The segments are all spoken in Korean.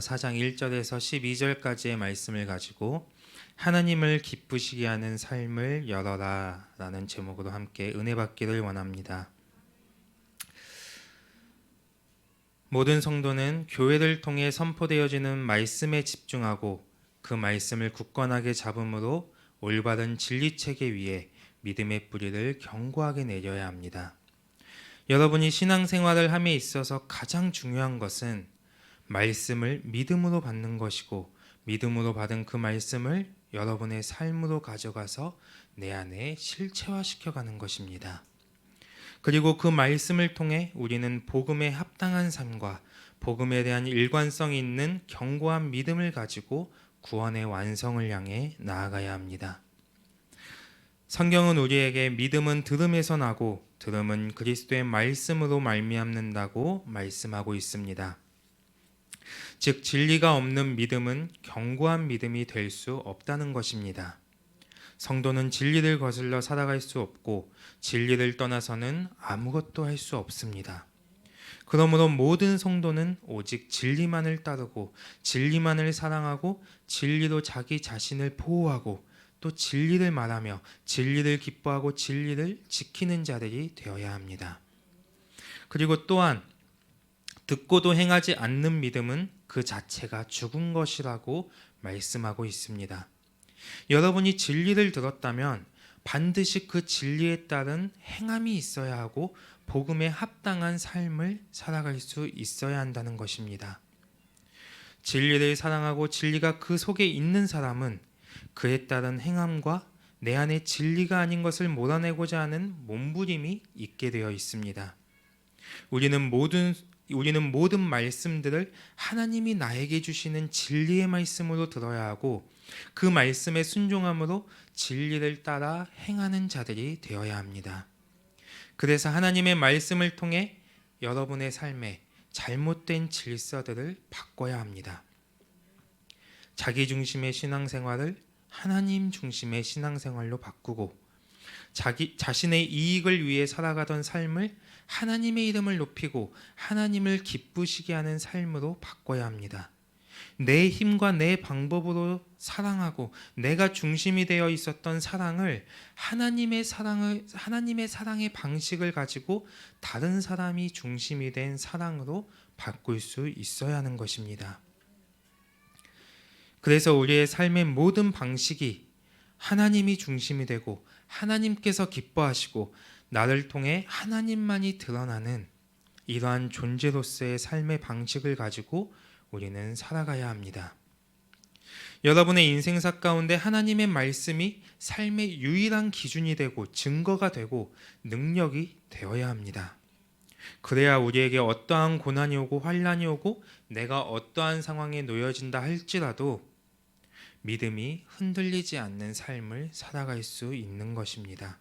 4장 1절에서 12절까지의 말씀을 가지고 하나님을 기쁘시게 하는 삶을 열어라 라는 제목으로 함께 은혜 받기를 원합니다. 모든 성도는 교회를 통해 선포되어지는 말씀에 집중하고 그 말씀을 굳건하게 잡음으로 올바른 진리체계 위에 믿음의 뿌리를 견고하게 내려야 합니다. 여러분이 신앙생활을 함에 있어서 가장 중요한 것은 말씀을 믿음으로 받는 것이고, 믿음으로 받은 그 말씀을 여러분의 삶으로 가져가서 내 안에 실체화시켜가는 것입니다. 그리고 그 말씀을 통해 우리는 복음에 합당한 삶과 복음에 대한 일관성 있는 견고한 믿음을 가지고 구원의 완성을 향해 나아가야 합니다. 성경은 우리에게 믿음은 들음에서 나고 들음은 그리스도의 말씀으로 말미암는다고 말씀하고 있습니다. 즉 진리가 없는 믿음은 견고한 믿음이 될 수 없다는 것입니다. 성도는 진리를 거슬러 살아갈 수 없고 진리를 떠나서는 아무것도 할 수 없습니다. 그러므로 모든 성도는 오직 진리만을 따르고 진리만을 사랑하고 진리로 자기 자신을 보호하고 또 진리를 말하며 진리를 기뻐하고 진리를 지키는 자들이 되어야 합니다. 그리고 또한 듣고도 행하지 않는 믿음은 그 자체가 죽은 것이라고 말씀하고 있습니다. 여러분이 진리를 들었다면 반드시 그 진리에 따른 행함이 있어야 하고 복음에 합당한 삶을 살아갈 수 있어야 한다는 것입니다. 진리를 사랑하고 진리가 그 속에 있는 사람은 그에 따른 행함과 내 안에 진리가 아닌 것을 몰아내고자 하는 몸부림이 있게 되어 있습니다. 우리는 모든 말씀들을 하나님이 나에게 주시는 진리의 말씀으로 들어야 하고 그 말씀에 순종함으로 진리를 따라 행하는 자들이 되어야 합니다. 그래서 하나님의 말씀을 통해 여러분의 삶에 잘못된 질서들을 바꿔야 합니다. 자기 중심의 신앙생활을 하나님 중심의 신앙생활로 바꾸고 자신의 이익을 위해 살아가던 삶을 하나님의 이름을 높이고 하나님을 기쁘시게 하는 삶으로 바꿔야 합니다. 내 힘과 내 방법으로 사랑하고 내가 중심이 되어 있었던 사랑을 하나님의 사랑의 방식을 가지고 다른 사람이 중심이 된 사랑으로 바꿀 수 있어야 하는 것입니다. 그래서 우리의 삶의 모든 방식이 하나님이 중심이 되고 하나님께서 기뻐하시고 나를 통해 하나님만이 드러나는 이러한 존재로서의 삶의 방식을 가지고 우리는 살아가야 합니다. 여러분의 인생사 가운데 하나님의 말씀이 삶의 유일한 기준이 되고 증거가 되고 능력이 되어야 합니다. 그래야 우리에게 어떠한 고난이 오고 환난이 오고 내가 어떠한 상황에 놓여진다 할지라도 믿음이 흔들리지 않는 삶을 살아갈 수 있는 것입니다.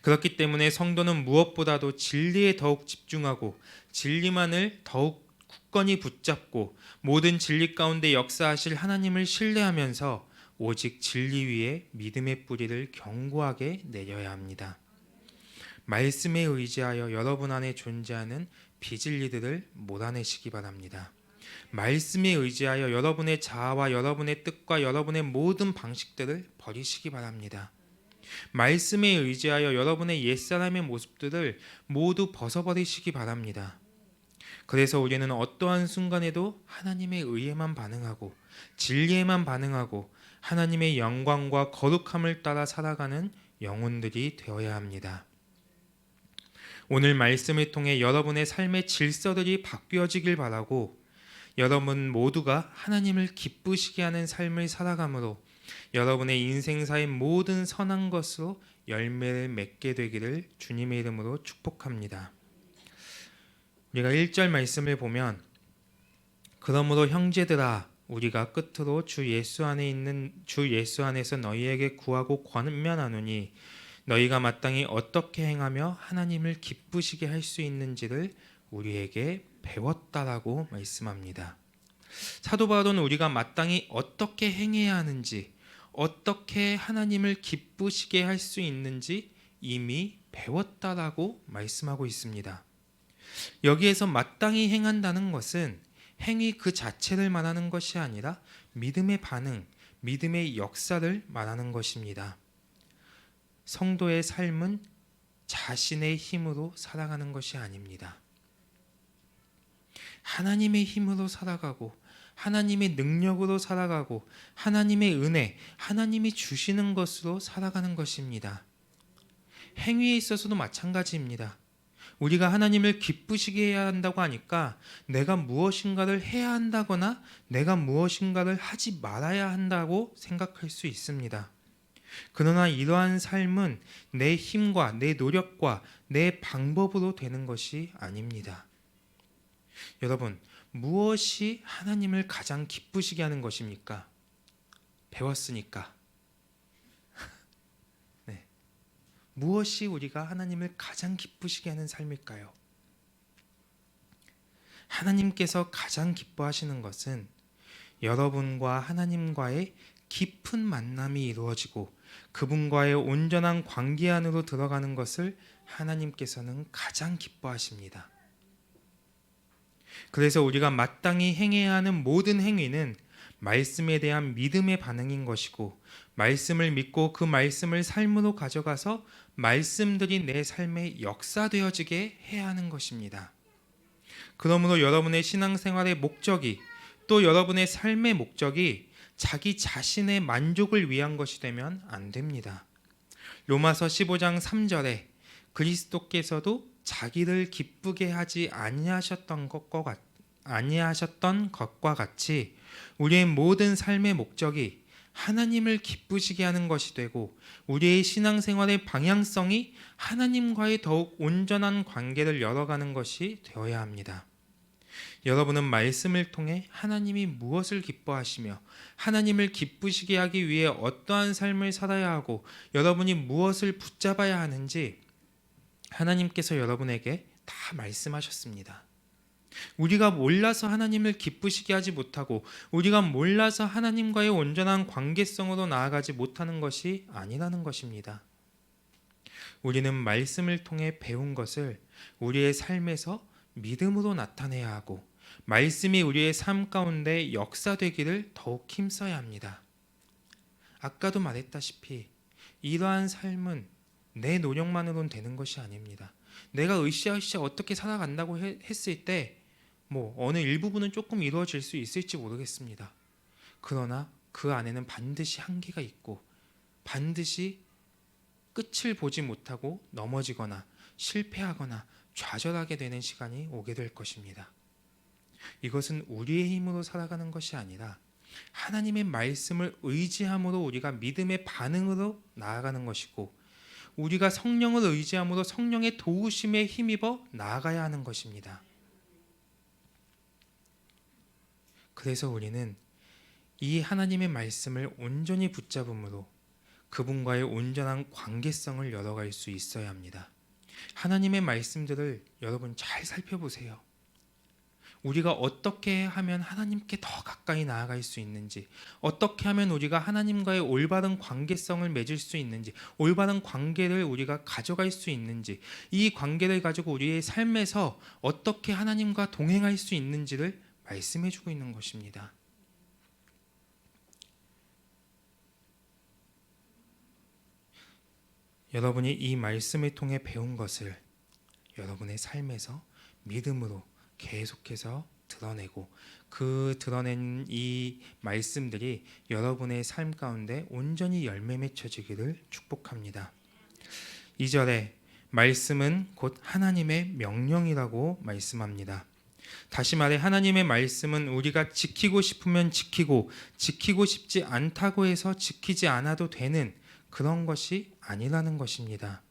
그렇기 때문에 성도는 무엇보다도 진리에 더욱 집중하고 진리만을 더욱 굳건히 붙잡고 모든 진리 가운데 역사하실 하나님을 신뢰하면서 오직 진리 위에 믿음의 뿌리를 견고하게 내려야 합니다. 말씀에 의지하여 여러분 안에 존재하는 비진리들을 몰아내시기 바랍니다. 말씀에 의지하여 여러분의 자아와 여러분의 뜻과 여러분의 모든 방식들을 버리시기 바랍니다. 말씀에 의지하여 여러분의 옛사람의 모습들을 모두 벗어버리시기 바랍니다. 그래서 우리는 어떠한 순간에도 하나님의 의에만 반응하고 진리에만 반응하고 하나님의 영광과 거룩함을 따라 살아가는 영혼들이 되어야 합니다. 오늘 말씀을 통해 여러분의 삶의 질서들이 바뀌어지길 바라고 여러분 모두가 하나님을 기쁘시게 하는 삶을 살아감으로 여러분의 인생사의 모든 선한 것으로 열매를 맺게 되기를 주님의 이름으로 축복합니다. 우리가 1절 말씀을 보면 그러므로 형제들아 우리가 끝으로 주 예수 안에서 너희에게 구하고 권면하노니 너희가 마땅히 어떻게 행하며 하나님을 기쁘시게 할 수 있는지를 우리에게 배웠다라고 말씀합니다. 사도 바울은 우리가 마땅히 어떻게 행해야 하는지 어떻게 하나님을 기쁘시게 할 수 있는지 이미 배웠다라고 말씀하고 있습니다. 여기에서 마땅히 행한다는 것은 행위 그 자체를 말하는 것이 아니라 믿음의 반응, 믿음의 역사를 말하는 것입니다. 성도의 삶은 자신의 힘으로 살아가는 것이 아닙니다. 하나님의 힘으로 살아가고 하나님의 능력으로 살아가고 하나님의 은혜, 하나님이 주시는 것으로 살아가는 것입니다. 행위에 있어서도 마찬가지입니다. 우리가 하나님을 기쁘시게 해야 한다고 하니까 내가 무엇인가를 해야 한다거나 내가 무엇인가를 하지 말아야 한다고 생각할 수 있습니다. 그러나 이러한 삶은 내 힘과 내 노력과 내 방법으로 되는 것이 아닙니다. 여러분, 무엇이 하나님을 가장 기쁘시게 하는 것입니까? 배웠으니까. 네. 무엇이 우리가 하나님을 가장 기쁘시게 하는 삶일까요? 하나님께서 가장 기뻐하시는 것은 여러분과 하나님과의 깊은 만남이 이루어지고 그분과의 온전한 관계 안으로 들어가는 것을 하나님께서는 가장 기뻐하십니다. 그래서 우리가 마땅히 행해야 하는 모든 행위는 말씀에 대한 믿음의 반응인 것이고 말씀을 믿고 그 말씀을 삶으로 가져가서 말씀들이 내 삶에 역사되어지게 해야 하는 것입니다. 그러므로 여러분의 신앙생활의 목적이 또 여러분의 삶의 목적이 자기 자신의 만족을 위한 것이 되면 안 됩니다. 로마서 15장 3절에 그리스도께서도 자기를 기쁘게 하지 아니하셨던 것과 같이 우리의 모든 삶의 목적이 하나님을 기쁘시게 하는 것이 되고 우리의 신앙생활의 방향성이 하나님과의 더욱 온전한 관계를 열어가는 것이 되어야 합니다. 여러분은 말씀을 통해 하나님이 무엇을 기뻐하시며 하나님을 기쁘시게 하기 위해 어떠한 삶을 살아야 하고 여러분이 무엇을 붙잡아야 하는지 하나님께서 여러분에게 다 말씀하셨습니다. 우리가 몰라서 하나님을 기쁘시게 하지 못하고 우리가 몰라서 하나님과의 온전한 관계성으로 나아가지 못하는 것이 아니라는 것입니다. 우리는 말씀을 통해 배운 것을 우리의 삶에서 믿음으로 나타내야 하고 말씀이 우리의 삶 가운데 역사되기를 더욱 힘써야 합니다. 아까도 말했다시피 이러한 삶은 내 노력만으로는 되는 것이 아닙니다. 내가 으쌰으쌰 어떻게 살아간다고 했을 때 어느 일부분은 조금 이루어질 수 있을지 모르겠습니다. 그러나 그 안에는 반드시 한계가 있고 반드시 끝을 보지 못하고 넘어지거나 실패하거나 좌절하게 되는 시간이 오게 될 것입니다. 이것은 우리의 힘으로 살아가는 것이 아니라 하나님의 말씀을 의지함으로 우리가 믿음의 반응으로 나아가는 것이고 우리가 성령을 의지함으로 성령의 도우심에 힘입어 나아가야 하는 것입니다. 그래서 우리는 이 하나님의 말씀을 온전히 붙잡음으로 그분과의 온전한 관계성을 열어갈 수 있어야 합니다. 하나님의 말씀들을 여러분 잘 살펴보세요. 우리가 어떻게 하면 하나님께 더 가까이 나아갈 수 있는지, 어떻게 하면 우리가 하나님과의 올바른 관계성을 맺을 수 있는지, 올바른 관계를 우리가 가져갈 수 있는지, 이 관계를 가지고 우리의 삶에서 어떻게 하나님과 동행할 수 있는지를 말씀해 주고 있는 것입니다. 여러분이 이 말씀을 통해 배운 것을 여러분의 삶에서 믿음으로 계속해서 드러내고 그 드러낸 이 말씀들이 여러분의 삶 가운데 온전히 열매 맺혀지기를 축복합니다. 2절에 말씀은 곧 하나님의 명령이라고 말씀합니다. 다시 말해 하나님의 말씀은 우리가 지키고 싶으면 지키고 지키고 싶지 않다고 해서 지키지 않아도 되는 그런 것이 아니라는 것입니다.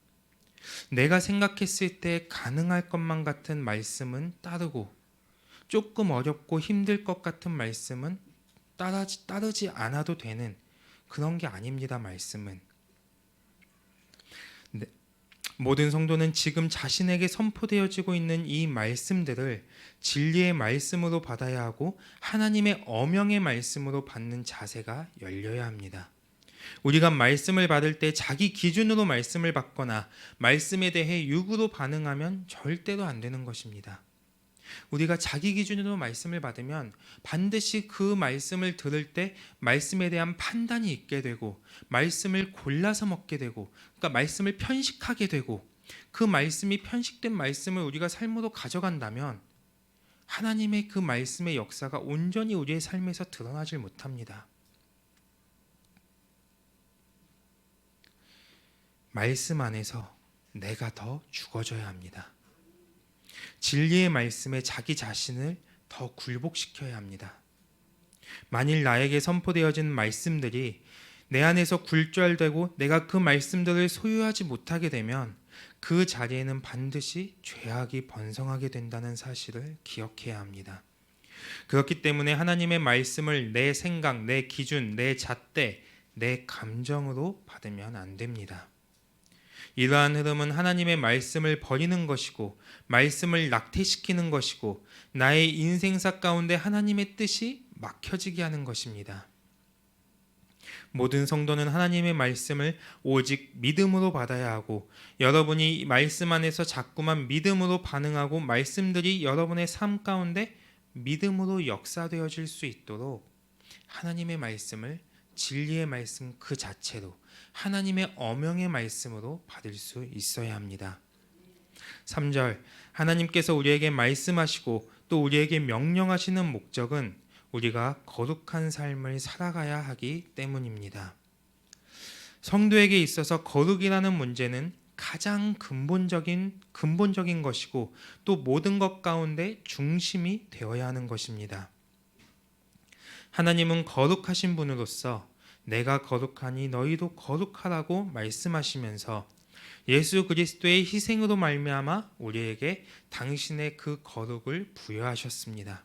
내가 생각했을 때 가능할 것만 같은 말씀은 따르고 조금 어렵고 힘들 것 같은 말씀은 따르지 않아도 되는 그런 게 아닙니다. 말씀은 모든 성도는 지금 자신에게 선포되어지고 있는 이 말씀들을 진리의 말씀으로 받아야 하고 하나님의 엄영의 말씀으로 받는 자세가 열려야 합니다. 우리가 말씀을 받을 때 자기 기준으로 말씀을 받거나 말씀에 대해 육으로 반응하면 절대로 안 되는 것입니다. 우리가 자기 기준으로 말씀을 받으면 반드시 그 말씀을 들을 때 말씀에 대한 판단이 있게 되고 말씀을 골라서 먹게 되고 그러니까 말씀을 편식하게 되고 그 말씀이 편식된 말씀을 우리가 삶으로 가져간다면 하나님의 그 말씀의 역사가 온전히 우리의 삶에서 드러나질 못합니다. 말씀 안에서 내가 더 죽어져야 합니다. 진리의 말씀에 자기 자신을 더 굴복시켜야 합니다. 만일 나에게 선포되어진 말씀들이 내 안에서 굴절되고 내가 그 말씀들을 소유하지 못하게 되면 그 자리에는 반드시 죄악이 번성하게 된다는 사실을 기억해야 합니다. 그렇기 때문에 하나님의 말씀을 내 생각, 내 기준, 내 잣대, 내 감정으로 받으면 안 됩니다. 이러한 흐름은 하나님의 말씀을 버리는 것이고 말씀을 낙태시키는 것이고 나의 인생사 가운데 하나님의 뜻이 막혀지게 하는 것입니다. 모든 성도는 하나님의 말씀을 오직 믿음으로 받아야 하고 여러분이 말씀 안에서 자꾸만 믿음으로 반응하고 말씀들이 여러분의 삶 가운데 믿음으로 역사되어질 수 있도록 하나님의 말씀을 진리의 말씀 그 자체로 하나님의 엄영의 말씀으로 받을 수 있어야 합니다. 3절 하나님께서 우리에게 말씀하시고 또 우리에게 명령하시는 목적은 우리가 거룩한 삶을 살아가야 하기 때문입니다. 성도에게 있어서 거룩이라는 문제는 가장 근본적인 것이고 또 모든 것 가운데 중심이 되어야 하는 것입니다. 하나님은 거룩하신 분으로서 내가 거룩하니 너희도 거룩하라고 말씀하시면서 예수 그리스도의 희생으로 말미암아 우리에게 당신의 그 거룩을 부여하셨습니다.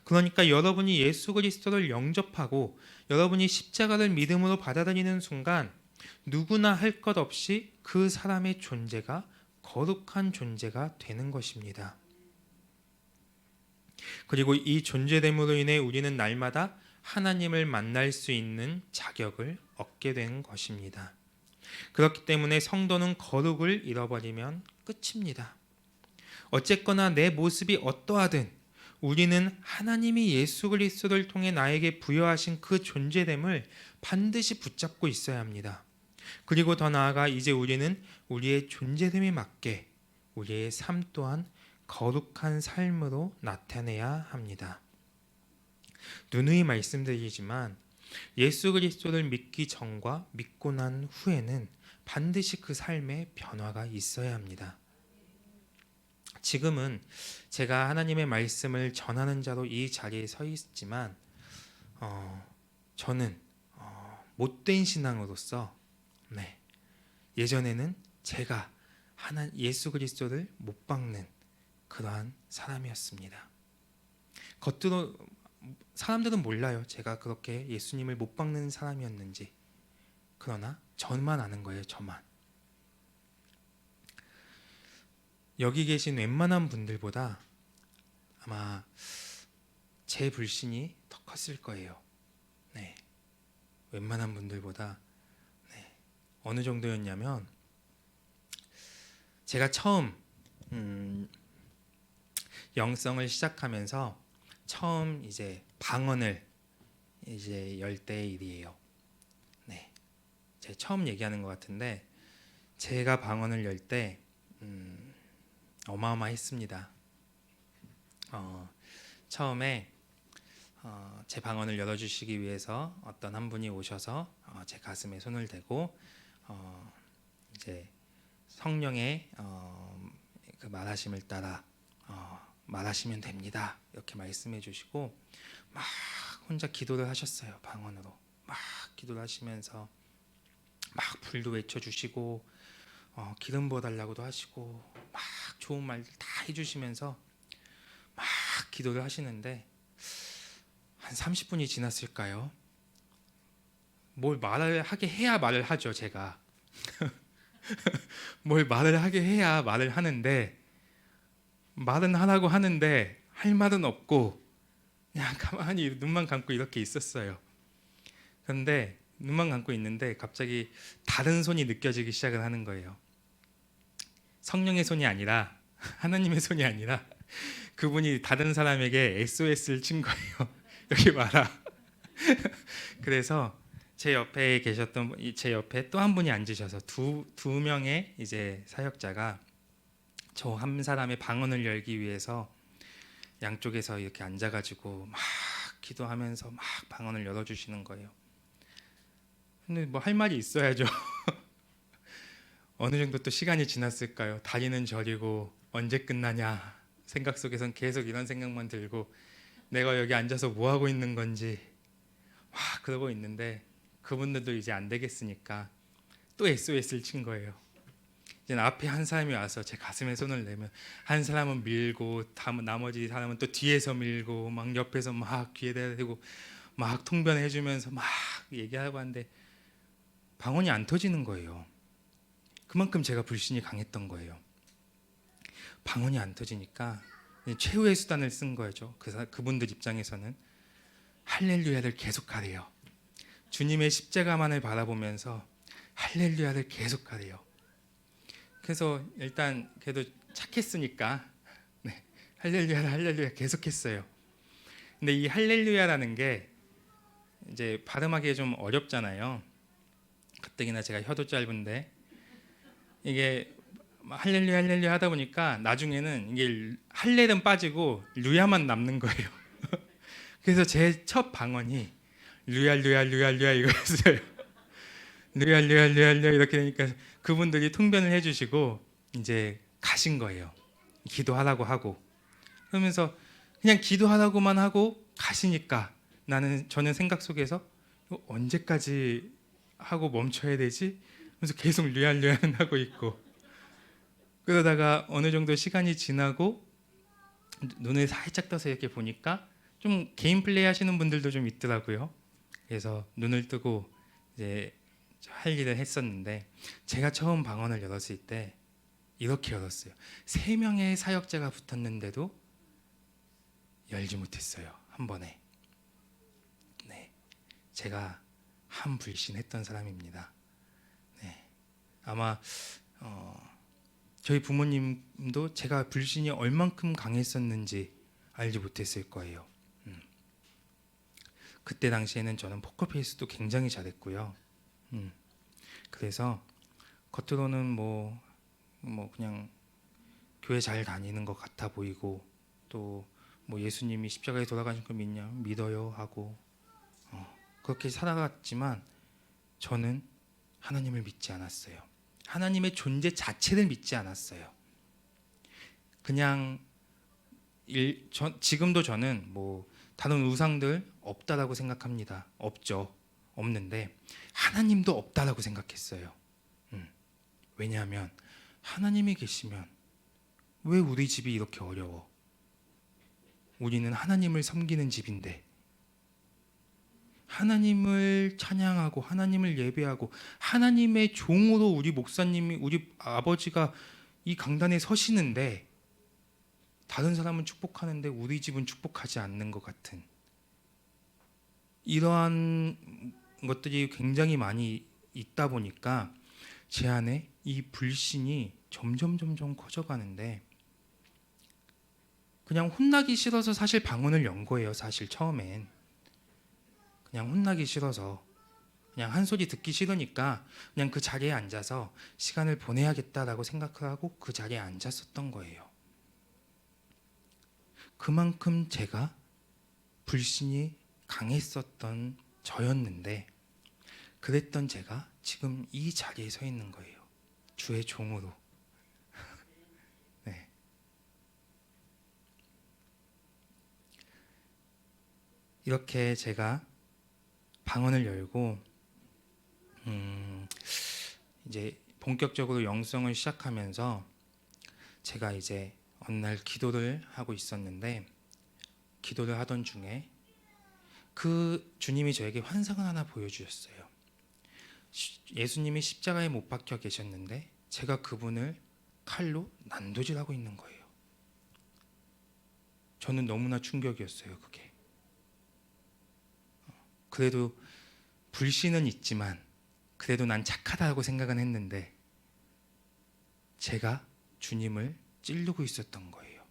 그러니까 여러분이 예수 그리스도를 영접하고 여러분이 십자가를 믿음으로 받아들이는 순간 누구나 할 것 없이 그 사람의 존재가 거룩한 존재가 되는 것입니다. 그리고 이 존재됨으로 인해 우리는 날마다 하나님을 만날 수 있는 자격을 얻게 된 것입니다. 그렇기 때문에 성도는 거룩을 잃어버리면 끝입니다. 어쨌거나 내 모습이 어떠하든 우리는 하나님이 예수 그리스도를 통해 나에게 부여하신 그 존재됨을 반드시 붙잡고 있어야 합니다. 그리고 더 나아가 이제 우리는 우리의 존재됨에 맞게 우리의 삶 또한 거룩한 삶으로 나타내야 합니다. 누누이 말씀드리지만 예수 그리스도를 믿기 전과 믿고 난 후에는 반드시 그 삶에 변화가 있어야 합니다. 지금은 제가 하나님의 말씀을 전하는 자로 이 자리에 서 있지만 저는 못된 신앙으로서 예전에는 제가 예수 그리스도를 못 박는 그러한 사람이었습니다. 겉으로 사람들은 몰라요. 제가 그렇게 예수님을 못 박는 사람이었는지. 그러나 저만 아는 거예요. 저만. 여기 계신 웬만한 분들보다 아마 제 불신이 더 컸을 거예요. 웬만한 분들보다. 어느 정도였냐면 제가 처음 영성을 시작하면서 처음 이제 방언을 이제 열 때의 일이에요. 제가 처음 얘기하는 것 같은데 제가 방언을 열 때 어마어마했습니다. 처음에 제 방언을 열어주시기 위해서 어떤 한 분이 오셔서 제 가슴에 손을 대고 이제 성령의 그 말하심을 따라 말하시면 됩니다. 이렇게 말씀해 주시고 막 혼자 기도를 하셨어요. 방언으로 막 기도를 하시면서 막 불도 외쳐주시고 기름 부어달라고도 하시고 막 좋은 말들 다 해주시면서 막 기도를 하시는데 한 30분이 지났을까요? 뭘 말을 하게 해야 말을 하죠. 제가 뭘 말을 하게 해야 말을 하는데 말은 하라고 하는데 할 말은 없고 그냥 가만히 눈만 감고 이렇게 있었어요. 그런데 눈만 감고 있는데 갑자기 다른 손이 느껴지기 시작을 하는 거예요. 성령의 손이 아니라 하나님의 손이 아니라 그분이 다른 사람에게 SOS를 친 거예요. 여기 봐라. 그래서 제 옆에 제 옆에 또 한 분이 앉으셔서 두 명의 이제 사역자가 저 한 사람의 방언을 열기 위해서 양쪽에서 이렇게 앉아가지고 막 기도하면서 막 방언을 열어주시는 거예요. 근데 뭐 할 말이 있어야죠. 어느 정도 또 시간이 지났을까요? 다리는 저리고 언제 끝나냐 생각 속에선 계속 이런 생각만 들고 내가 여기 앉아서 뭐 하고 있는 건지 막 그러고 있는데 그분들도 이제 안 되겠으니까 또 SOS를 친 거예요. 이제 앞에 한 사람이 와서 제 가슴에 손을 내면 한 사람은 밀고 나머지 사람은 또 뒤에서 밀고 막 옆에서 막 귀에다 대고 막 통변해 주면서 막 얘기하고 하는데 방언이 안 터지는 거예요. 그만큼 제가 불신이 강했던 거예요. 방언이 안 터지니까 최후의 수단을 쓴 거죠. 그분들 입장에서는 할렐루야를 계속 하래요. 주님의 십자가만을 바라보면서 할렐루야를 계속 하래요. 그래서 일단 그래도 착했으니까 네, 할렐루야 계속했어요. 근데 이 할렐루야라는 게 이제 발음하기 좀 어렵잖아요. 가뜩이나 제가 혀도 짧은데 이게 할렐루야 하다 보니까 나중에는 이게 할렐은 빠지고 루야만 남는 거예요. 그래서 제 첫 방언이 루야 이거였어요. 루야 이렇게 되니까 그분들이 통변을 해주시고 이제 가신 거예요. 기도하라고 하고 그러면서 그냥 기도하라고만 하고 가시니까 저는 생각 속에서 언제까지 하고 멈춰야 되지? 그래서 계속 루야는 하고 있고 그러다가 어느 정도 시간이 지나고 눈을 살짝 떠서 이렇게 보니까 좀 개인 플레이 하시는 분들도 좀 있더라고요. 그래서 눈을 뜨고 이제 할 일을 했었는데 제가 처음 방언을 열었을 때 이렇게 열었어요. 3명의 사역자가 붙었는데도 열지 못했어요. 한 번에. 네, 제가 한 불신했던 사람입니다. 네, 아마 저희 부모님도 제가 불신이 얼만큼 강했었는지 알지 못했을 거예요. 그때 당시에는 저는 포커페이스도 굉장히 잘했고요. 그래서 겉으로는 뭐 그냥 교회 잘 다니는 것 같아 보이고 또 뭐 예수님이 십자가에 돌아가신 걸 믿냐 믿어요 하고 그렇게 살아갔지만 저는 하나님을 믿지 않았어요. 하나님의 존재 자체를 믿지 않았어요. 그냥 지금도 저는 뭐 다른 우상들 없다라고 생각합니다. 없는데 하나님도 없다라고 생각했어요. 왜냐하면 하나님이 계시면 왜 우리 집이 이렇게 어려워? 우리는 하나님을 섬기는 집인데 하나님을 찬양하고 하나님을 예배하고 하나님의 종으로 우리 목사님이 우리 아버지가 이 강단에 서시는데 다른 사람은 축복하는데 우리 집은 축복하지 않는 것 같은 이러한 것들이 굉장히 많이 있다 보니까 제 안에 이 불신이 점점 커져가는데 그냥 혼나기 싫어서 사실 방언을 연 거예요. 사실 처음엔 그냥 혼나기 싫어서 그냥 한 소리 듣기 싫으니까 그냥 그 자리에 앉아서 시간을 보내야겠다라고 생각을 하고 그 자리에 앉았었던 거예요. 그만큼 제가 불신이 강했었던 저였는데 그랬던 제가 지금 이 자리에 서 있는 거예요. 주의 종으로. 네. 이렇게 제가 방언을 열고 이제 본격적으로 영성을 시작하면서 제가 이제 어느 날 기도를 하고 있었는데 기도를 하던 중에 그 주님이 저에게 환상을 하나 보여주셨어요. 예수님이 십자가에 못 박혀 계셨는데 제가 그분을 칼로 난도질하고 있는 거예요. 저는 너무나 충격이었어요. 그게. 그래도 불신은 있지만 그래도 난 착하다고 생각은 했는데 제가 주님을 찌르고 있었던 거예요.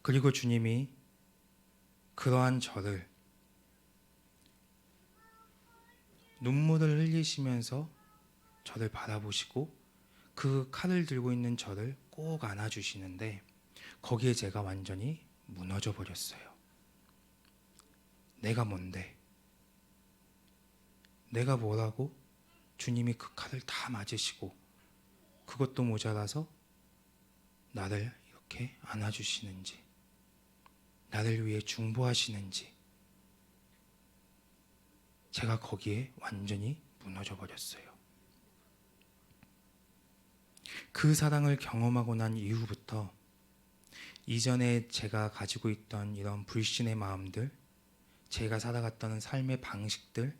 그리고 주님이 그러한 저를 눈물을 흘리시면서 저를 바라보시고 그 칼을 들고 있는 저를 꼭 안아주시는데 거기에 제가 완전히 무너져 버렸어요. 내가 뭔데? 내가 뭐라고 주님이 그 칼을 다 맞으시고 그것도 모자라서 나를 이렇게 안아주시는지, 나를 위해 중보하시는지, 제가 거기에 완전히 무너져 버렸어요. 그 사랑을 경험하고 난 이후부터 이전에 제가 가지고 있던 이런 불신의 마음들, 제가 살아갔던 삶의 방식들,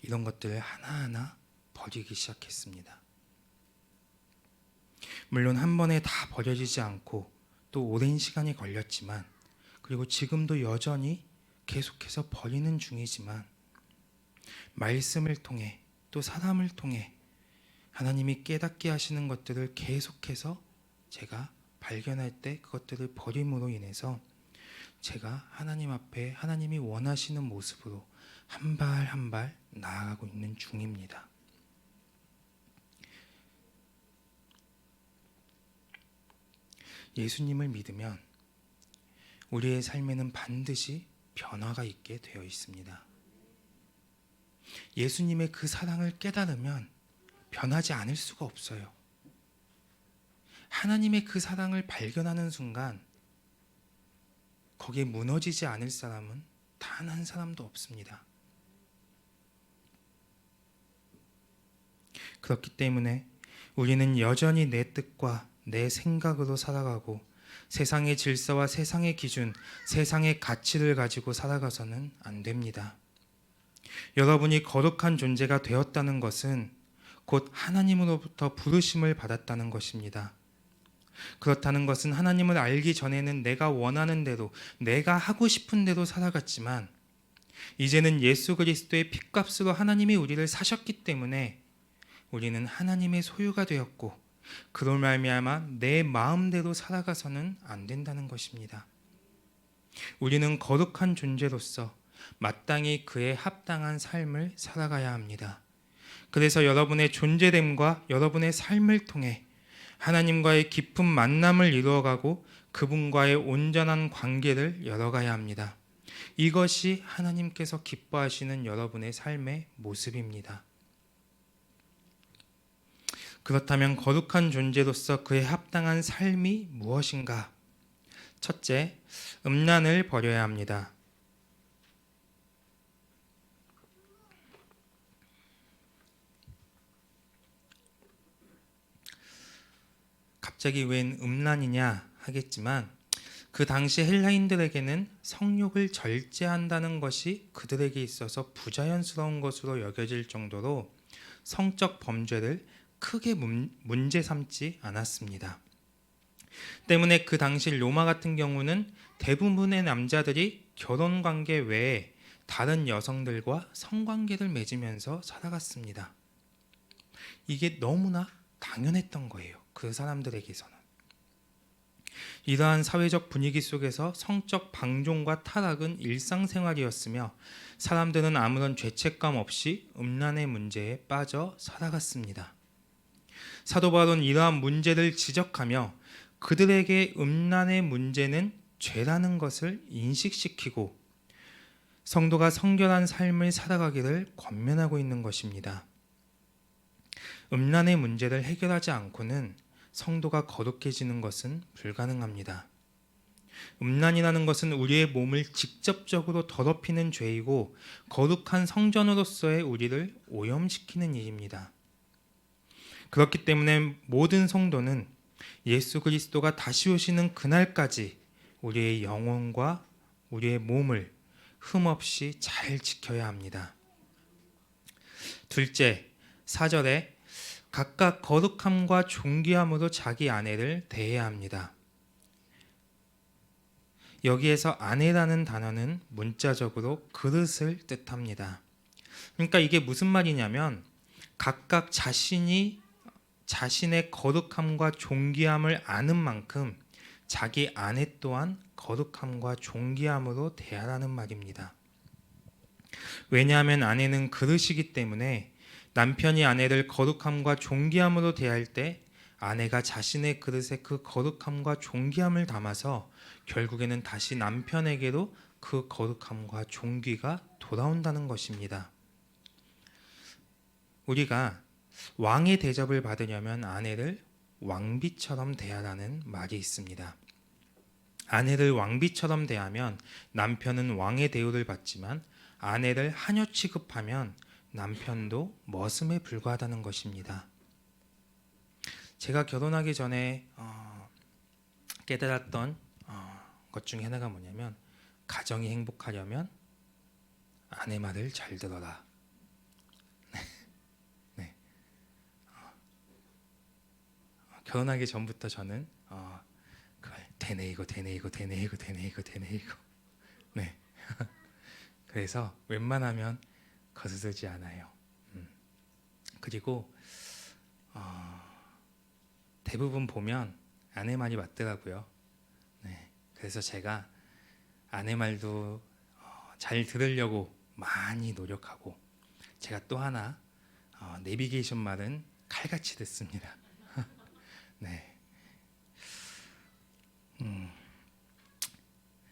이런 것들을 하나하나 버리기 시작했습니다. 물론 한 번에 다 버려지지 않고 또 오랜 시간이 걸렸지만, 그리고 지금도 여전히 계속해서 버리는 중이지만, 말씀을 통해 또 사람을 통해 하나님이 깨닫게 하시는 것들을 계속해서 제가 발견할 때 그것들을 버림으로 인해서 제가 하나님 앞에 하나님이 원하시는 모습으로 한 발 한 발 나아가고 있는 중입니다. 예수님을 믿으면 우리의 삶에는 반드시 변화가 있게 되어 있습니다. 예수님의 그 사랑을 깨달으면 변하지 않을 수가 없어요. 하나님의 그 사랑을 발견하는 순간 거기에 무너지지 않을 사람은 단 한 사람도 없습니다. 그렇기 때문에 우리는 여전히 내 뜻과 내 생각으로 살아가고 세상의 질서와 세상의 기준, 세상의 가치를 가지고 살아가서는 안 됩니다. 여러분이 거룩한 존재가 되었다는 것은 곧 하나님으로부터 부르심을 받았다는 것입니다. 그렇다는 것은 하나님을 알기 전에는 내가 원하는 대로, 내가 하고 싶은 대로 살아갔지만 이제는 예수 그리스도의 핏값으로 하나님이 우리를 사셨기 때문에 우리는 하나님의 소유가 되었고, 그로 말미암아 내 마음대로 살아가서는 안 된다는 것입니다. 우리는 거룩한 존재로서 마땅히 그에 합당한 삶을 살아가야 합니다. 그래서 여러분의 존재됨과 여러분의 삶을 통해 하나님과의 깊은 만남을 이루어가고 그분과의 온전한 관계를 열어가야 합니다. 이것이 하나님께서 기뻐하시는 여러분의 삶의 모습입니다. 그렇다면 거룩한 존재로서 그에 합당한 삶이 무엇인가? 첫째, 음란을 버려야 합니다. 갑자기 웬 음란이냐 하겠지만, 그 당시 헬라인들에게는 성욕을 절제한다는 것이 그들에게 있어서 부자연스러운 것으로 여겨질 정도로 성적 범죄를 크게 문제 삼지 않았습니다. 때문에 그 당시 로마 같은 경우는 대부분의 남자들이 결혼관계 외에 다른 여성들과 성관계를 맺으면서 살아갔습니다. 이게 너무나 당연했던 거예요. 그 사람들에게서는. 이러한 사회적 분위기 속에서 성적 방종과 타락은 일상생활이었으며 사람들은 아무런 죄책감 없이 음란의 문제에 빠져 살아갔습니다. 사도 바울은 이러한 문제를 지적하며 그들에게 음란의 문제는 죄라는 것을 인식시키고 성도가 성결한 삶을 살아가기를 권면하고 있는 것입니다. 음란의 문제를 해결하지 않고는 성도가 거룩해지는 것은 불가능합니다. 음란이라는 것은 우리의 몸을 직접적으로 더럽히는 죄이고 거룩한 성전으로서의 우리를 오염시키는 일입니다. 그렇기 때문에 모든 성도는 예수 그리스도가 다시 오시는 그날까지 우리의 영혼과 우리의 몸을 흠없이 잘 지켜야 합니다. 둘째, 4절에 각각 거룩함과 존귀함으로 자기 아내를 대해야 합니다. 여기에서 아내라는 단어는 문자적으로 그릇을 뜻합니다. 그러니까 이게 무슨 말이냐면 각각 자신이 자신의 거룩함과 존귀함을 아는 만큼 자기 아내 또한 거룩함과 존귀함으로 대하라는 말입니다. 왜냐하면 아내는 그릇이기 때문에 남편이 아내를 거룩함과 존귀함으로 대할 때 아내가 자신의 그릇에 그 거룩함과 존귀함을 담아서 결국에는 다시 남편에게로 그 거룩함과 존귀가 돌아온다는 것입니다. 우리가 왕의 대접을 받으려면 아내를 왕비처럼 대하라는 말이 있습니다. 아내를 왕비처럼 대하면 남편은 왕의 대우를 받지만 아내를 하녀 취급하면 남편도 머슴에 불과하다는 것입니다. 제가 결혼하기 전에 깨달았던 것 중에 하나가 뭐냐면, 가정이 행복하려면 아내 말을 잘 들어라. 네. 결혼하기 전부터 저는 그걸 되뇌이고 네. 그래서 웬만하면 거스르지 않아요. 그리고 대부분 보면 아내 말이 맞더라고요. 네. 그래서 제가 아내 말도 잘 들으려고 많이 노력하고, 제가 또 하나 내비게이션 말은 칼같이 듣습니다. 네.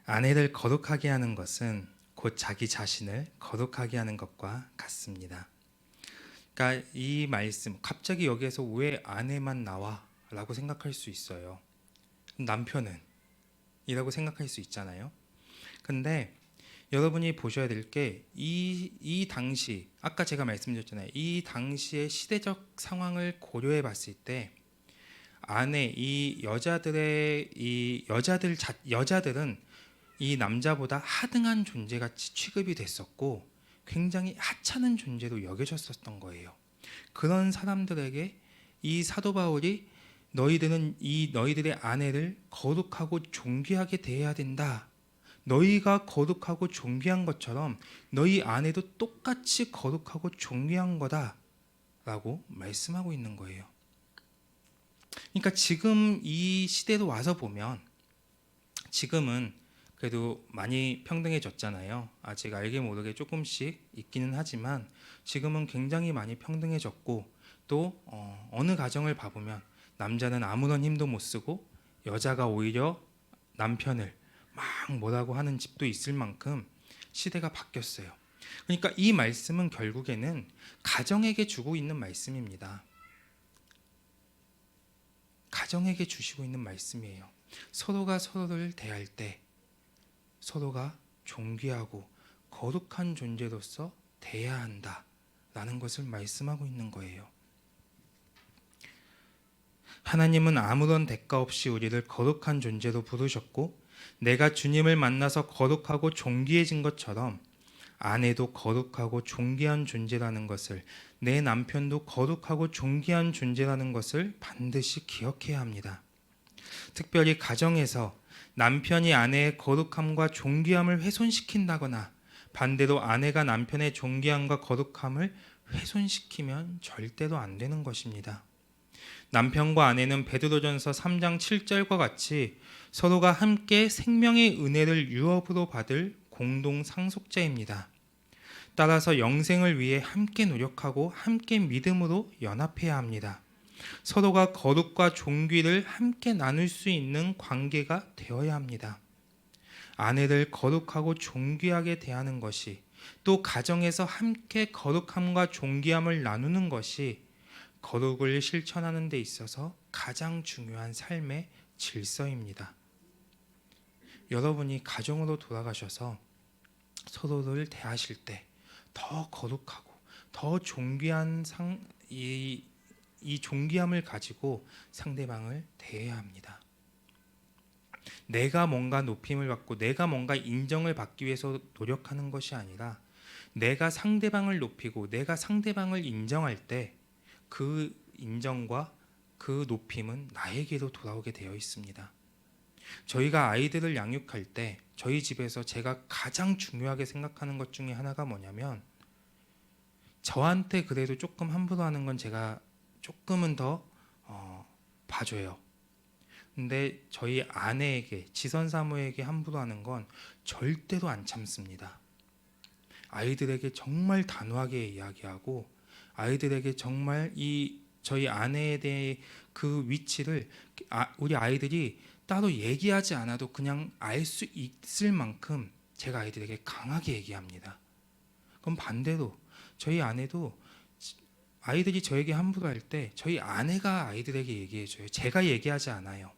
아내를 거룩하게 하는 것은 곧 자기 자신을 거룩하게 하는 것과 같습니다. 그러니까 이 말씀, 갑자기 여기에서 왜 아내만 나와? 라고 생각할 수 있어요. 남편은? 이라고 생각할 수 있잖아요. 근데 여러분이 보셔야 될 게, 이 당시, 아까 제가 말씀드렸잖아요. 이 당시의 시대적 상황을 고려해 봤을 때 아내, 여자들은 이 남자보다 하등한 존재같이 취급이 됐었고 굉장히 하찮은 존재로 여겨졌었던 거예요. 그런 사람들에게 이 사도 바울이 너희들은 너희들의 아내를 거룩하고 존귀하게 대해야 된다. 너희가 거룩하고 존귀한 것처럼 너희 아내도 똑같이 거룩하고 존귀한 거다 라고 말씀하고 있는 거예요. 그러니까 지금 이 시대로 와서 보면, 지금은 그래도 많이 평등해졌잖아요. 아직 알게 모르게 조금씩 있기는 하지만 지금은 굉장히 많이 평등해졌고, 또 어느 가정을 봐보면 남자는 아무런 힘도 못 쓰고 여자가 오히려 남편을 막 뭐라고 하는 집도 있을 만큼 시대가 바뀌었어요. 그러니까 이 말씀은 결국에는 가정에게 주고 있는 말씀입니다. 가정에게 주시고 있는 말씀이에요. 서로가 서로를 대할 때 서로가 존귀하고 거룩한 존재로서 대해야 한다라는 것을 말씀하고 있는 거예요. 하나님은 아무런 대가 없이 우리를 거룩한 존재로 부르셨고, 내가 주님을 만나서 거룩하고 존귀해진 것처럼 아내도 거룩하고 존귀한 존재라는 것을, 내 남편도 거룩하고 존귀한 존재라는 것을 반드시 기억해야 합니다. 특별히 가정에서 남편이 아내의 거룩함과 존귀함을 훼손시킨다거나 반대로 아내가 남편의 존귀함과 거룩함을 훼손시키면 절대로 안 되는 것입니다. 남편과 아내는 베드로전서 3장 7절과 같이 서로가 함께 생명의 은혜를 유업으로 받을 공동 상속자입니다. 따라서 영생을 위해 함께 노력하고 함께 믿음으로 연합해야 합니다. 서로가 거룩과 존귀를 함께 나눌 수 있는 관계가 되어야 합니다. 아내를 거룩하고 존귀하게 대하는 것이, 또 가정에서 함께 거룩함과 존귀함을 나누는 것이 거룩을 실천하는 데 있어서 가장 중요한 삶의 질서입니다. 여러분이 가정으로 돌아가셔서 서로를 대하실 때 더 거룩하고 더 존귀한 이 존귀함을 가지고 상대방을 대해야 합니다. 내가 뭔가 높임을 받고 내가 뭔가 인정을 받기 위해서 노력하는 것이 아니라, 내가 상대방을 높이고 내가 상대방을 인정할 때 그 인정과 그 높임은 나에게로 돌아오게 되어 있습니다. 저희가 아이들을 양육할 때 저희 집에서 제가 가장 중요하게 생각하는 것 중에 하나가 뭐냐면, 저한테 그래도 조금 함부로 하는 건 제가 조금은 더 봐줘요. 근데 저희 아내에게, 지선 사모에게 함부로 하는 건 절대로 안 참습니다. 아이들에게 정말 단호하게 이야기하고 아이들에게 정말 저희 아내에 대해 그 위치를 우리 아이들이 따로 얘기하지 않아도 그냥 알 수 있을 만큼 제가 아이들에게 강하게 얘기합니다. 그럼 반대로 저희 아내도 아이들이 저에게 함부로 할 때 저희 아내가 아이들에게 얘기해줘요. 제가 얘기하지 않아요.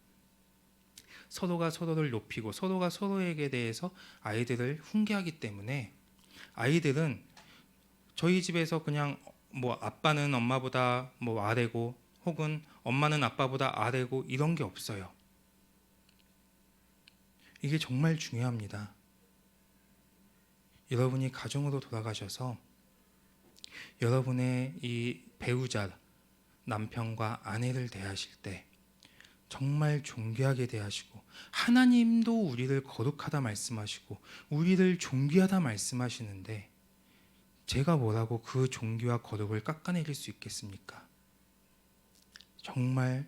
서로가 서로를 높이고 서로가 서로에게 대해서 아이들을 훈계하기 때문에 아이들은 저희 집에서 그냥 뭐 아빠는 엄마보다 뭐 아래고 혹은 엄마는 아빠보다 아래고 이런 게 없어요. 이게 정말 중요합니다. 여러분이 가정으로 돌아가셔서 여러분의 이 배우자, 남편과 아내를 대하실 때 정말 존귀하게 대하시고 하나님도 우리를 거룩하다 말씀하시고 우리를 존귀하다 말씀하시는데 제가 뭐라고 그 존귀와 거룩을 깎아내릴 수 있겠습니까? 정말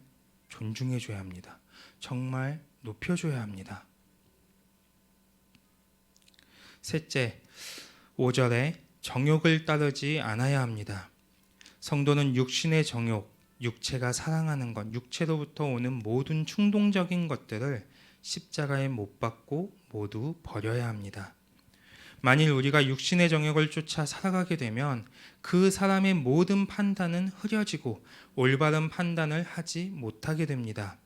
존중해줘야 합니다. 정말 높여줘야 합니다. 셋째, 5절에 정욕을 따르지 않아야 합니다. 성도는 육신의 정욕, 육체가 사랑하는 것, 육체로부터 오는 모든 충동적인 것들을 십자가에 못 박고 모두 버려야 합니다. 만일 우리가 육신의 정욕을 쫓아 살아가게 되면 그 사람의 모든 판단은 흐려지고 올바른 판단을 하지 못하게 됩니다.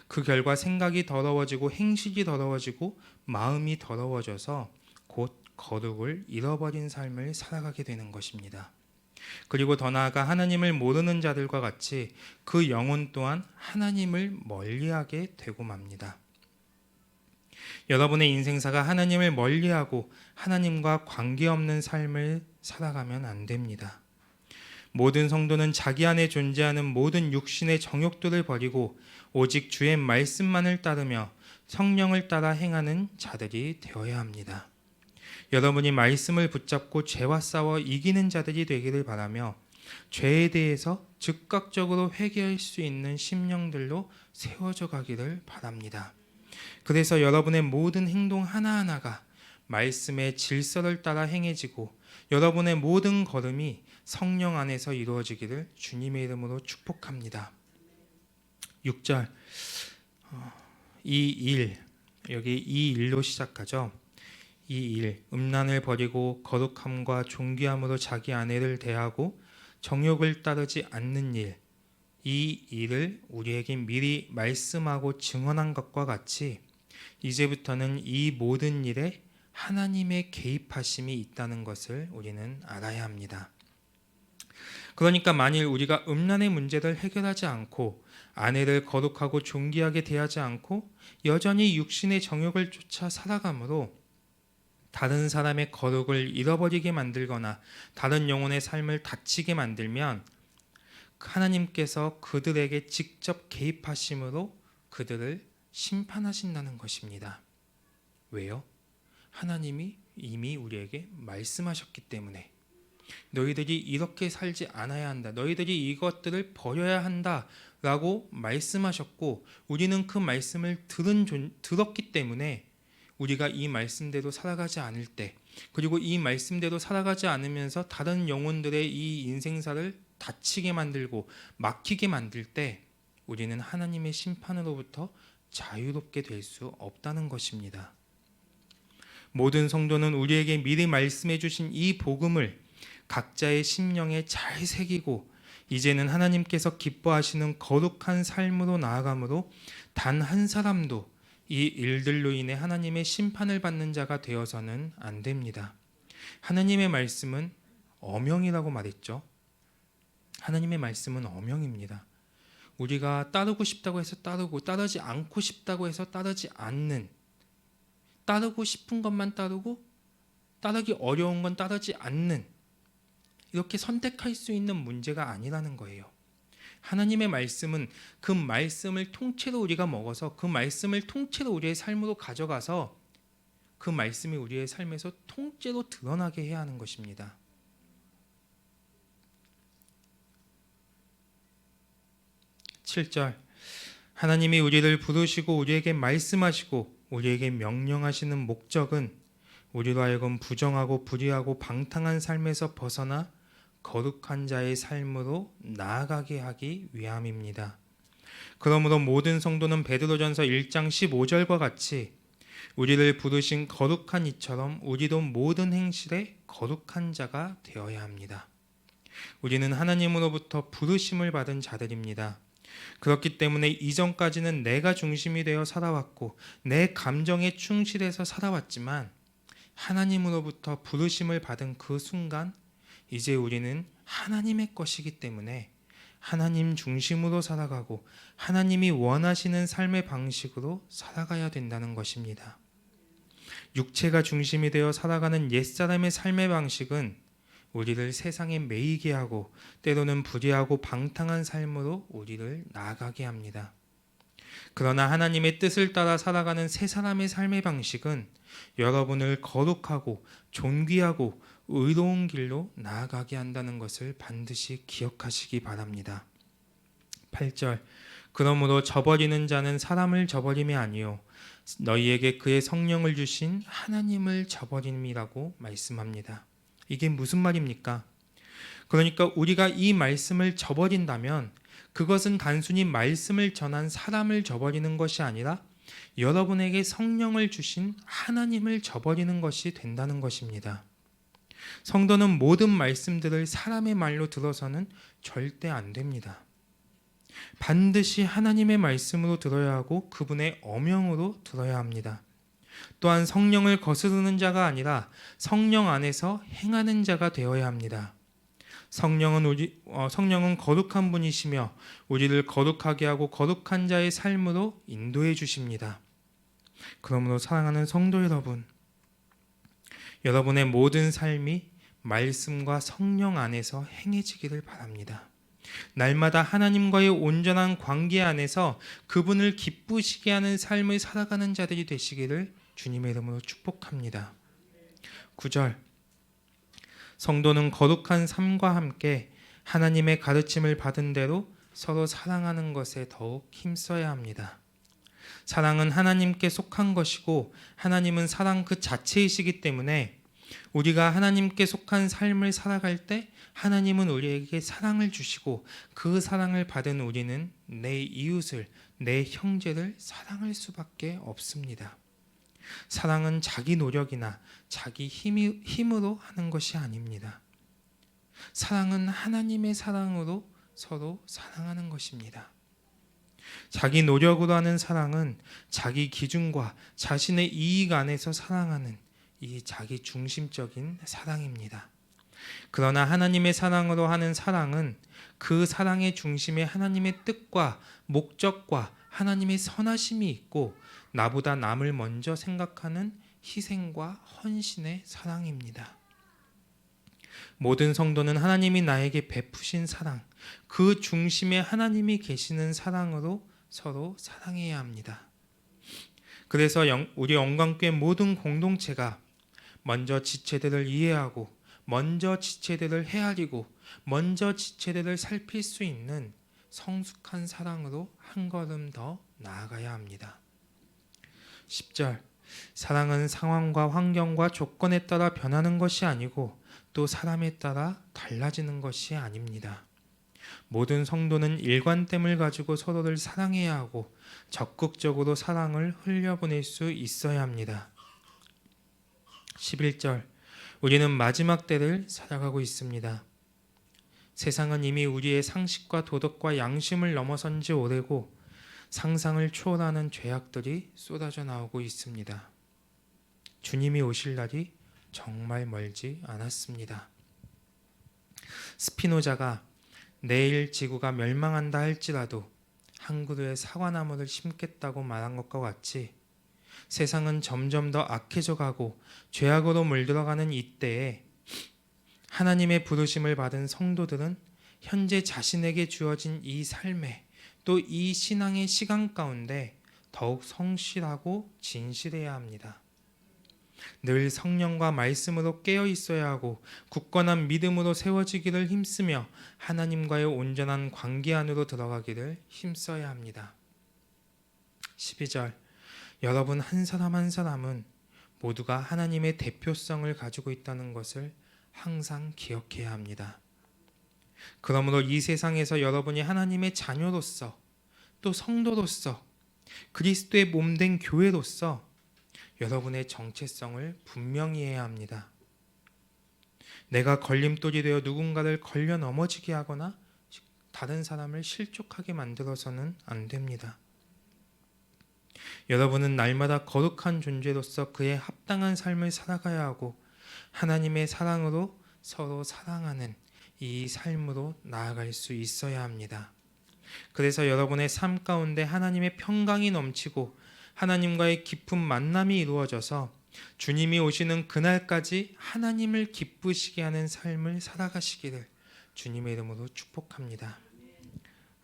그 결과 생각이 더러워지고 행실이 더러워지고 마음이 더러워져서 곧 거룩을 잃어버린 삶을 살아가게 되는 것입니다. 그리고 더 나아가 하나님을 모르는 자들과 같이 그 영혼 또한 하나님을 멀리하게 되고 맙니다. 여러분의 인생사가 하나님을 멀리하고 하나님과 관계없는 삶을 살아가면 안 됩니다. 모든 성도는 자기 안에 존재하는 모든 육신의 정욕들을 버리고 오직 주의 말씀만을 따르며 성령을 따라 행하는 자들이 되어야 합니다. 여러분이 말씀을 붙잡고 죄와 싸워 이기는 자들이 되기를 바라며 죄에 대해서 즉각적으로 회개할 수 있는 심령들로 세워져 가기를 바랍니다. 그래서 여러분의 모든 행동 하나하나가 말씀의 질서를 따라 행해지고 여러분의 모든 걸음이 성령 안에서 이루어지기를 주님의 이름으로 축복합니다. 6절 이 일, 여기 이 일로 시작하죠. 이 일, 음란을 버리고 거룩함과 존귀함으로 자기 아내를 대하고 정욕을 따르지 않는 일, 이 일을 우리에게 미리 말씀하고 증언한 것과 같이 이제부터는 이 모든 일에 하나님의 개입하심이 있다는 것을 우리는 알아야 합니다. 그러니까 만일 우리가 음란의 문제를 해결하지 않고 아내를 거룩하고 존귀하게 대하지 않고 여전히 육신의 정욕을 쫓아 살아가므로 다른 사람의 거룩을 잃어버리게 만들거나 다른 영혼의 삶을 다치게 만들면 하나님께서 그들에게 직접 개입하심으로 그들을 심판하신다는 것입니다. 왜요? 하나님이 이미 우리에게 말씀하셨기 때문에 너희들이 이렇게 살지 않아야 한다. 너희들이 이것들을 버려야 한다 라고 말씀하셨고 우리는 그 말씀을 들었기 때문에 우리가 이 말씀대로 살아가지 않을 때 그리고 이 말씀대로 살아가지 않으면서 다른 영혼들의 이 인생사를 다치게 만들고 막히게 만들 때 우리는 하나님의 심판으로부터 자유롭게 될 수 없다는 것입니다. 모든 성도는 우리에게 미리 말씀해 주신 이 복음을 각자의 심령에 잘 새기고 이제는 하나님께서 기뻐하시는 거룩한 삶으로 나아가므로 단 한 사람도 이 일들로 인해 하나님의 심판을 받는 자가 되어서는 안 됩니다. 하나님의 말씀은 어명이라고 말했죠. 하나님의 말씀은 어명입니다. 우리가 따르고 싶다고 해서 따르고 따르지 않고 싶다고 해서 따르지 않는, 따르고 싶은 것만 따르고 따르기 어려운 건 따르지 않는, 이렇게 선택할 수 있는 문제가 아니라는 거예요. 하나님의 말씀은 그 말씀을 통째로 우리가 먹어서 그 말씀을 통째로 우리의 삶으로 가져가서 그 말씀이 우리의 삶에서 통째로 드러나게 해야 하는 것입니다. 7절 하나님이 우리를 부르시고 우리에게 말씀하시고 우리에게 명령하시는 목적은 우리로 하여금 부정하고 불의하고 방탕한 삶에서 벗어나 거룩한 자의 삶으로 나아가게 하기 위함입니다. 그러므로 모든 성도는 베드로전서 1장 15절과 같이 우리를 부르신 거룩한 이처럼 우리도 모든 행실에 거룩한 자가 되어야 합니다. 우리는 하나님으로부터 부르심을 받은 자들입니다. 그렇기 때문에 이전까지는 내가 중심이 되어 살아왔고 내 감정에 충실해서 살아왔지만 하나님으로부터 부르심을 받은 그 순간 이제 우리는 하나님의 것이기 때문에 하나님 중심으로 살아가고 하나님이 원하시는 삶의 방식으로 살아가야 된다는 것입니다. 육체가 중심이 되어 살아가는 옛사람의 삶의 방식은 우리를 세상에 매이게 하고 때로는 불의하고 방탕한 삶으로 우리를 나아가게 합니다. 그러나 하나님의 뜻을 따라 살아가는 새 사람의 삶의 방식은 여러분을 거룩하고 존귀하고 의로운 길로 나아가게 한다는 것을 반드시 기억하시기 바랍니다. 8절 그러므로 저버리는 자는 사람을 저버림이 아니요 너희에게 그의 성령을 주신 하나님을 저버림이라고 말씀합니다. 이게 무슨 말입니까? 그러니까 우리가 이 말씀을 저버린다면 그것은 단순히 말씀을 전한 사람을 저버리는 것이 아니라 여러분에게 성령을 주신 하나님을 저버리는 것이 된다는 것입니다. 성도는 모든 말씀들을 사람의 말로 들어서는 절대 안 됩니다. 반드시 하나님의 말씀으로 들어야 하고 그분의 엄영으로 들어야 합니다. 또한 성령을 거스르는 자가 아니라 성령 안에서 행하는 자가 되어야 합니다. 성령은 거룩한 분이시며 우리를 거룩하게 하고 거룩한 자의 삶으로 인도해 주십니다. 그러므로 사랑하는 성도 여러분, 여러분의 모든 삶이 말씀과 성령 안에서 행해지기를 바랍니다. 날마다 하나님과의 온전한 관계 안에서 그분을 기쁘시게 하는 삶을 살아가는 자들이 되시기를 주님의 이름으로 축복합니다. 9절 성도는 거룩한 삶과 함께 하나님의 가르침을 받은 대로 서로 사랑하는 것에 더욱 힘써야 합니다. 사랑은 하나님께 속한 것이고 하나님은 사랑 그 자체이시기 때문에 우리가 하나님께 속한 삶을 살아갈 때 하나님은 우리에게 사랑을 주시고 그 사랑을 받은 우리는 내 이웃을, 내 형제를 사랑할 수밖에 없습니다. 사랑은 자기 노력이나 자기 힘으로 하는 것이 아닙니다. 사랑은 하나님의 사랑으로 서로 사랑하는 것입니다. 자기 노력으로 하는 사랑은 자기 기준과 자신의 이익 안에서 사랑하는 이 자기 중심적인 사랑입니다. 그러나 하나님의 사랑으로 하는 사랑은 그 사랑의 중심에 하나님의 뜻과 목적과 하나님의 선하심이 있고 나보다 남을 먼저 생각하는 희생과 헌신의 사랑입니다. 모든 성도는 하나님이 나에게 베푸신 사랑, 그 중심에 하나님이 계시는 사랑으로 서로 사랑해야 합니다. 그래서 우리 영광교회 모든 공동체가 먼저 지체들을 이해하고 먼저 지체들을 헤아리고 먼저 지체들을 살필 수 있는 성숙한 사랑으로 한 걸음 더 나아가야 합니다. 10절 사랑은 상황과 환경과 조건에 따라 변하는 것이 아니고 또 사람에 따라 달라지는 것이 아닙니다. 모든 성도는 일관됨을 가지고 서로를 사랑해야 하고 적극적으로 사랑을 흘려보낼 수 있어야 합니다. 11절 우리는 마지막 때를 살아가고 있습니다. 세상은 이미 우리의 상식과 도덕과 양심을 넘어선 지 오래고 상상을 초월하는 죄악들이 쏟아져 나오고 있습니다. 주님이 오실 날이 정말 멀지 않았습니다. 스피노자가 내일 지구가 멸망한다 할지라도 한 그루의 사과나무를 심겠다고 말한 것과 같이 세상은 점점 더 악해져 가고 죄악으로 물들어가는 이때에 하나님의 부르심을 받은 성도들은 현재 자신에게 주어진 이 삶에 또 이 신앙의 시간 가운데 더욱 성실하고 진실해야 합니다. 늘 성령과 말씀으로 깨어 있어야 하고 굳건한 믿음으로 세워지기를 힘쓰며 하나님과의 온전한 관계 안으로 들어가기를 힘써야 합니다. 12절 여러분 한 사람 한 사람은 모두가 하나님의 대표성을 가지고 있다는 것을 항상 기억해야 합니다. 그러므로 이 세상에서 여러분이 하나님의 자녀로서 또 성도로서 그리스도의 몸된 교회로서 여러분의 정체성을 분명히 해야 합니다. 내가 걸림돌이 되어 누군가를 걸려 넘어지게 하거나 다른 사람을 실족하게 만들어서는 안 됩니다. 여러분은 날마다 거룩한 존재로서 그에 합당한 삶을 살아가야 하고 하나님의 사랑으로 서로 사랑하는 이 삶으로 나아갈 수 있어야 합니다. 그래서 여러분의 삶 가운데 하나님의 평강이 넘치고 하나님과의 깊은 만남이 이루어져서 주님이 오시는 그날까지 하나님을 기쁘시게 하는 삶을 살아가시기를 주님의 이름으로 축복합니다.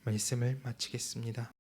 말씀을 마치겠습니다.